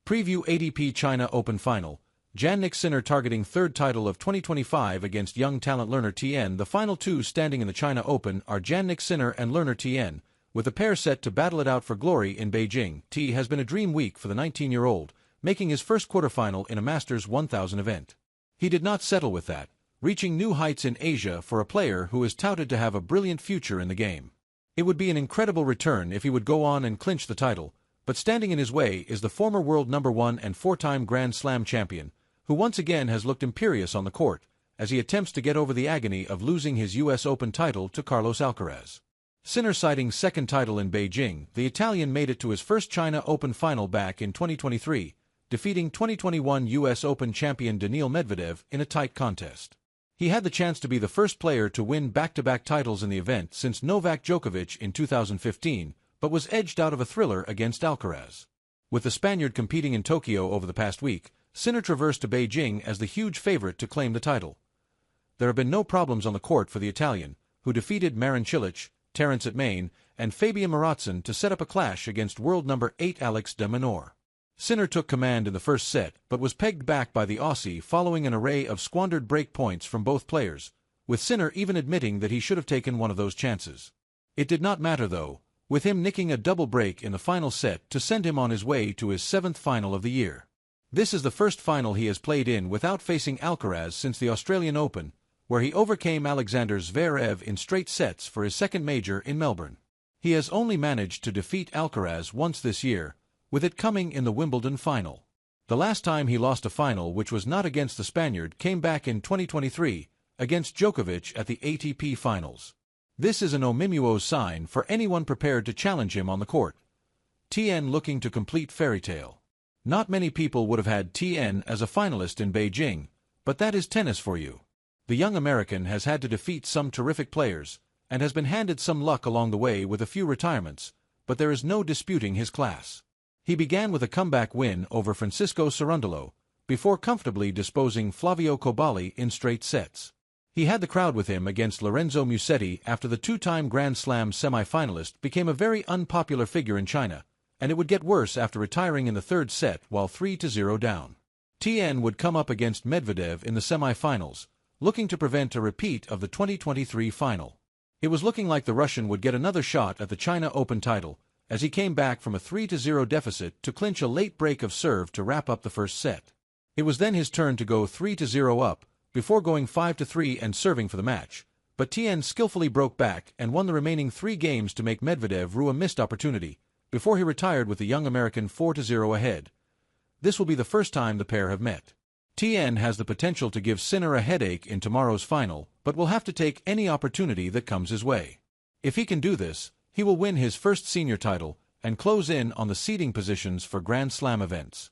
Preview ATP China Open Final. Jannik Sinner targeting third title of 2025 against young talent Lerner Tien. The final two standing in the China Open are Jannik Sinner and Lerner Tien, with the pair set to battle it out for glory in Beijing. T has been a dream week for the 19-year-old, making his first quarterfinal in a Masters 1000 event. He did not settle with that, reaching new heights in Asia for a player who is touted to have a brilliant future in the game. It would be an incredible return if he would go on and clinch the title, but standing in his way is the former world #1 and four-time Grand Slam champion, who once again has looked imperious on the court, as he attempts to get over the agony of losing his U.S. Open title to Carlos Alcaraz. Sinner citing second title in Beijing, the Italian made it to his first China Open final back in 2023, defeating 2021 U.S. Open champion Daniil Medvedev in a tight contest. He had the chance to be the first player to win back-to-back titles in the event since Novak Djokovic in 2015, but was edged out of a thriller against Alcaraz. With the Spaniard competing in Tokyo over the past week, Sinner traversed to Beijing as the huge favorite to claim the title. There have been no problems on the court for the Italian, who defeated Marin Cilic, Terence at Main, and Fabian Maratson to set up a clash against world number 8 Alex de Minaur. Sinner took command in the first set but was pegged back by the Aussie following an array of squandered break points from both players, with Sinner even admitting that he should have taken one of those chances. It did not matter though, with him nicking a double break in the final set to send him on his way to his 7th final of the year. This is the first final he has played in without facing Alcaraz since the Australian Open, where he overcame Alexander Zverev in straight sets for his second major in Melbourne. He has only managed to defeat Alcaraz once this year, with it coming in the Wimbledon final. The last time he lost a final which was not against the Spaniard came back in 2023, against Djokovic at the ATP Finals. This is an omimuo sign for anyone prepared to challenge him on the court. Tien looking to complete fairy tale. Not many people would have had Tien as a finalist in Beijing, but that is tennis for you. The young American has had to defeat some terrific players, and has been handed some luck along the way with a few retirements, but there is no disputing his class. He began with a comeback win over Francisco Cerundolo, before comfortably disposing Flavio Coballi in straight sets. He had the crowd with him against Lorenzo Musetti after the two-time Grand Slam semi-finalist became a very unpopular figure in China, and it would get worse after retiring in the third set while 3-0 down. Tien would come up against Medvedev in the semi-finals, looking to prevent a repeat of the 2023 final. It was looking like the Russian would get another shot at the China Open title, as he came back from a 3-0 deficit to clinch a late break of serve to wrap up the first set. It was then his turn to go 3-0 up, before going 5-3 and serving for the match, but Tien skillfully broke back and won the remaining 3 games to make Medvedev rue a missed opportunity, before he retired with the young American 4-0 ahead. This will be the first time the pair have met. Tien has the potential to give Sinner a headache in tomorrow's final, but will have to take any opportunity that comes his way. If he can do this, he will win his first senior title and close in on the seeding positions for Grand Slam events.